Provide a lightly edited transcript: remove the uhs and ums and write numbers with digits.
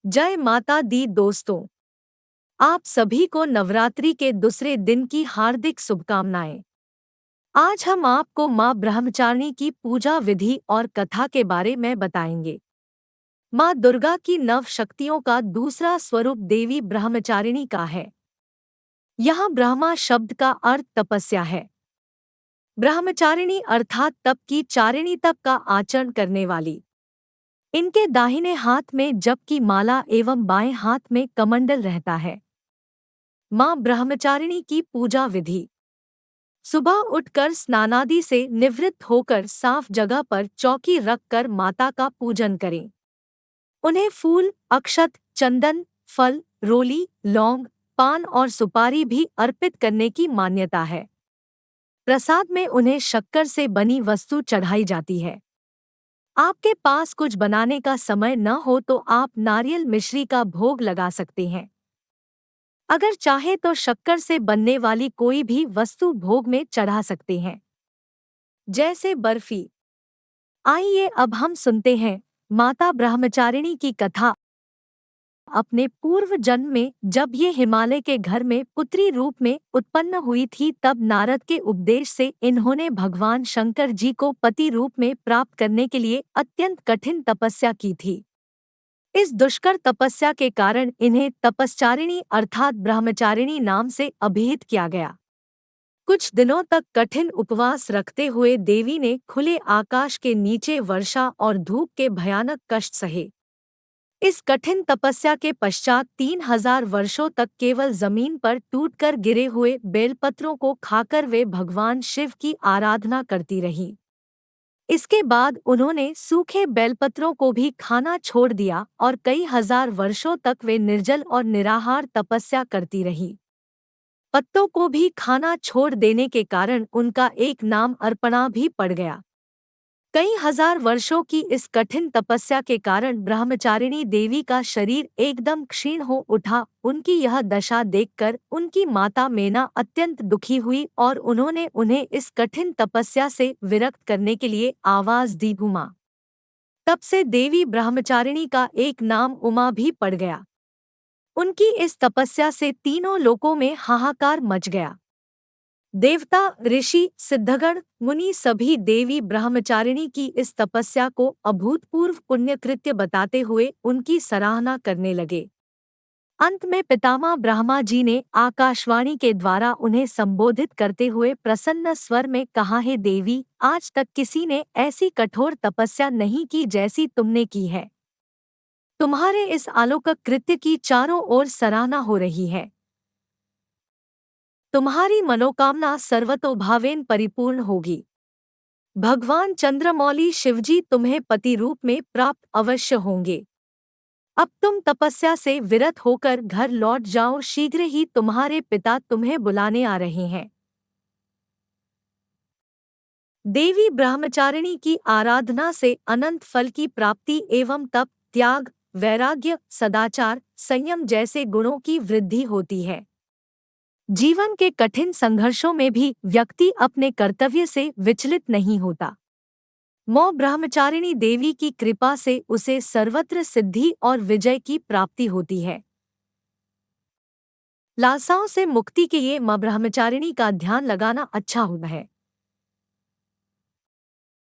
जय माता दी दोस्तों, आप सभी को नवरात्रि के दूसरे दिन की हार्दिक शुभकामनाएं। आज हम आपको मां ब्रह्मचारिणी की पूजा विधि और कथा के बारे में बताएंगे। मां दुर्गा की नव शक्तियों का दूसरा स्वरूप देवी ब्रह्मचारिणी का है। यहाँ ब्रह्मा शब्द का अर्थ तपस्या है। ब्रह्मचारिणी अर्थात तप की चारिणी, तप का आचरण करने वाली। इनके दाहिने हाथ में जप की माला एवं बाएं हाथ में कमंडल रहता है। मां ब्रह्मचारिणी की पूजा विधि। सुबह उठकर स्नानादि से निवृत्त होकर साफ जगह पर चौकी रखकर माता का पूजन करें। उन्हें फूल, अक्षत, चंदन, फल, रोली, लौंग, पान और सुपारी भी अर्पित करने की मान्यता है। प्रसाद में उन्हें शक्कर से बनी वस्तु चढ़ाई जाती है। आपके पास कुछ बनाने का समय न हो तो आप नारियल मिश्री का भोग लगा सकते हैं। अगर चाहे तो शक्कर से बनने वाली कोई भी वस्तु भोग में चढ़ा सकते हैं, जैसे बर्फी। आइए अब हम सुनते हैं माता ब्रह्मचारिणी की कथा। अपने पूर्व जन्म में जब ये हिमालय के घर में पुत्री रूप में उत्पन्न हुई थी, तब नारद के उपदेश से इन्होंने भगवान शंकर जी को पति रूप में प्राप्त करने के लिए अत्यंत कठिन तपस्या की थी। इस दुष्कर तपस्या के कारण इन्हें तपस्चारिणी अर्थात ब्रह्मचारिणी नाम से अभिहित किया गया। कुछ दिनों तक कठिन उपवास रखते हुए देवी ने खुले आकाश के नीचे वर्षा और धूप के भयानक कष्ट सहे। इस कठिन तपस्या के पश्चात 3000 वर्षों तक केवल जमीन पर टूटकर गिरे हुए बेलपत्रों को खाकर वे भगवान शिव की आराधना करती रहीं। इसके बाद उन्होंने सूखे बेलपत्रों को भी खाना छोड़ दिया और कई हजार वर्षों तक वे निर्जल और निराहार तपस्या करती रहीं। पत्तों को भी खाना छोड़ देने के कारण उनका एक नाम अर्पणा भी पड़ गया। कई हजार वर्षों की इस कठिन तपस्या के कारण ब्रह्मचारिणी देवी का शरीर एकदम क्षीण हो उठा। उनकी यह दशा देखकर उनकी माता मेना अत्यंत दुखी हुई और उन्होंने उन्हें इस कठिन तपस्या से विरक्त करने के लिए आवाज दी, उमा। तब से देवी ब्रह्मचारिणी का एक नाम उमा भी पड़ गया। उनकी इस तपस्या से तीनों लोकों में हाहाकार मच गया। देवता, ऋषि, सिद्धगण, मुनि सभी देवी ब्रह्मचारिणी की इस तपस्या को अभूतपूर्व पुण्यकृत्य बताते हुए उनकी सराहना करने लगे। अंत में पितामह ब्रह्मा जी ने आकाशवाणी के द्वारा उन्हें संबोधित करते हुए प्रसन्न स्वर में कहा, हे देवी, आज तक किसी ने ऐसी कठोर तपस्या नहीं की जैसी तुमने की है। तुम्हारे इस अलौकिक कृत्य की चारों ओर सराहना हो रही है। तुम्हारी मनोकामना सर्वतोभावेन परिपूर्ण होगी। भगवान चंद्रमौली शिवजी तुम्हें पति रूप में प्राप्त अवश्य होंगे। अब तुम तपस्या से विरत होकर घर लौट जाओ, शीघ्र ही तुम्हारे पिता तुम्हें बुलाने आ रहे हैं। देवी ब्रह्मचारिणी की आराधना से अनंत फल की प्राप्ति एवं तप, त्याग, वैराग्य, सदाचार, संयम जैसे गुणों की वृद्धि होती है। जीवन के कठिन संघर्षों में भी व्यक्ति अपने कर्तव्य से विचलित नहीं होता। मां ब्रह्मचारिणी देवी की कृपा से उसे सर्वत्र सिद्धि और विजय की प्राप्ति होती है। लालसाओं से मुक्ति के लिए मां ब्रह्मचारिणी का ध्यान लगाना अच्छा होता है।